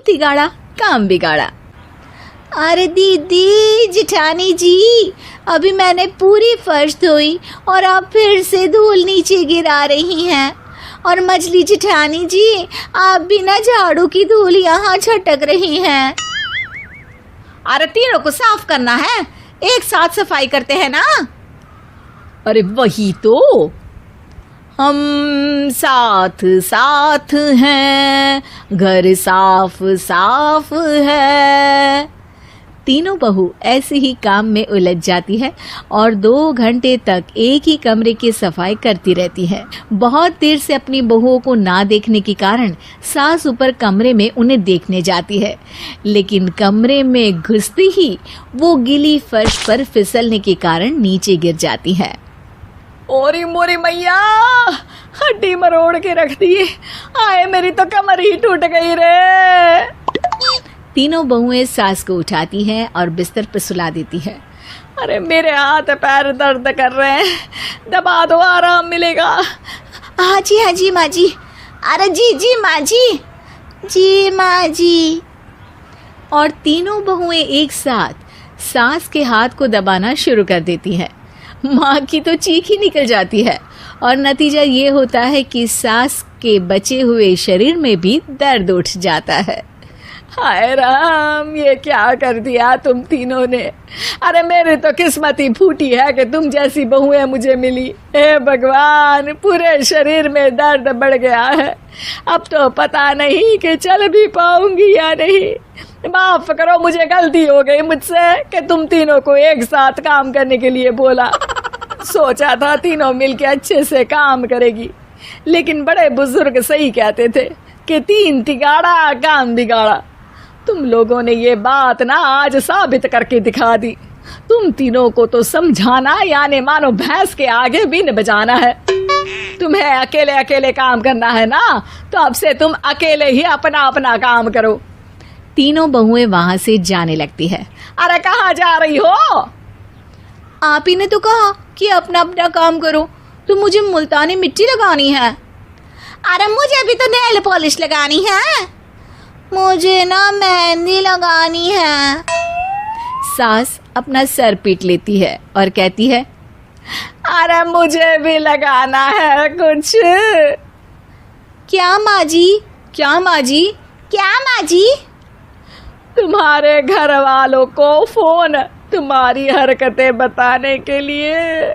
तिगाड़ा काम बिगाड़ा। अरे दीदी जेठानी जी, अभी मैंने पूरी फर्श धोई और आप फिर से धूल नीचे गिरा रही हैं। और मछली जेठानी जी, आप बिना झाड़ू की धूल यहाँ छटक रही हैं। अरे तीनों को साफ करना है, एक साथ सफाई करते हैं ना। अरे वही तो, हम साथ साथ हैं, घर साफ साफ है। तीनों बहू ऐसे ही काम में उलझ जाती है और 2 घंटे तक एक ही कमरे की सफाई करती रहती है। बहुत देर से अपनी बहुओं को ना देखने के कारण सास ऊपर कमरे में उन्हें देखने जाती है, लेकिन कमरे में घुसती ही वो गीली फर्श पर फिसलने के कारण नीचे गिर जाती है। ओरी मोरी मैया, हड्डी मरोड़ के रख दी, आए मेरी तो कमर ही टूट गई रे। तीनों बहुएं सास को उठाती हैं और बिस्तर पर सुला देती है। अरे मेरे हाथ पैर दर्द कर रहे हैं, दबा दो आराम मिलेगा। हाँ जी माँ जी। अरे जी माँ जी, जी माँ जी। और तीनों बहुएं एक साथ सास के हाथ को दबाना शुरू कर देती हैं। माँ की तो चीख ही निकल जाती है और नतीजा ये होता है कि सास के बचे हुए शरीर में भी दर्द उठ जाता है। हाय राम, ये क्या कर दिया तुम तीनों ने। अरे मेरी तो किस्मत ही फूटी है कि तुम जैसी बहुएं मुझे मिली। हे भगवान, पूरे शरीर में दर्द बढ़ गया है, अब तो पता नहीं कि चल भी पाऊंगी या नहीं। माफ करो, मुझे गलती हो गई मुझसे कि तुम तीनों को एक साथ काम करने के लिए बोला। सोचा था तीनों मिलके अच्छे से काम करेगी, लेकिन बड़े बुजुर्ग सही कहते थे कि 3 तिगाड़ा काम बिगाड़ा। तुम लोगों ने ये बात ना आज साबित करके दिखा दी। तुम तीनों को तो समझाना यानी मानो भैंस के आगे भी न बजाना है। तुम्हें अकेले अकेले काम करना है ना, तो अब से तुम अकेले ही अपना अपना काम करो। तीनों बहुएं वहां से जाने लगती है। अरे कहाँ जा रही हो? आप ही ने तो कहा कि अपना अपना काम करो, तो मुझे मुल्तानी मिट्टी लगानी है। अरे मुझे भी तो नेल पॉलिश लगानी है, मुझे ना मेहंदी लगानी है। सास अपना सर पीट लेती है और कहती है, अरे मुझे भी लगाना है कुछ। क्या माँ जी? क्या माँ जी? क्या माँ जी? तुम्हारे घर वालों को फोन तुम्हारी हरकतें बताने के लिए।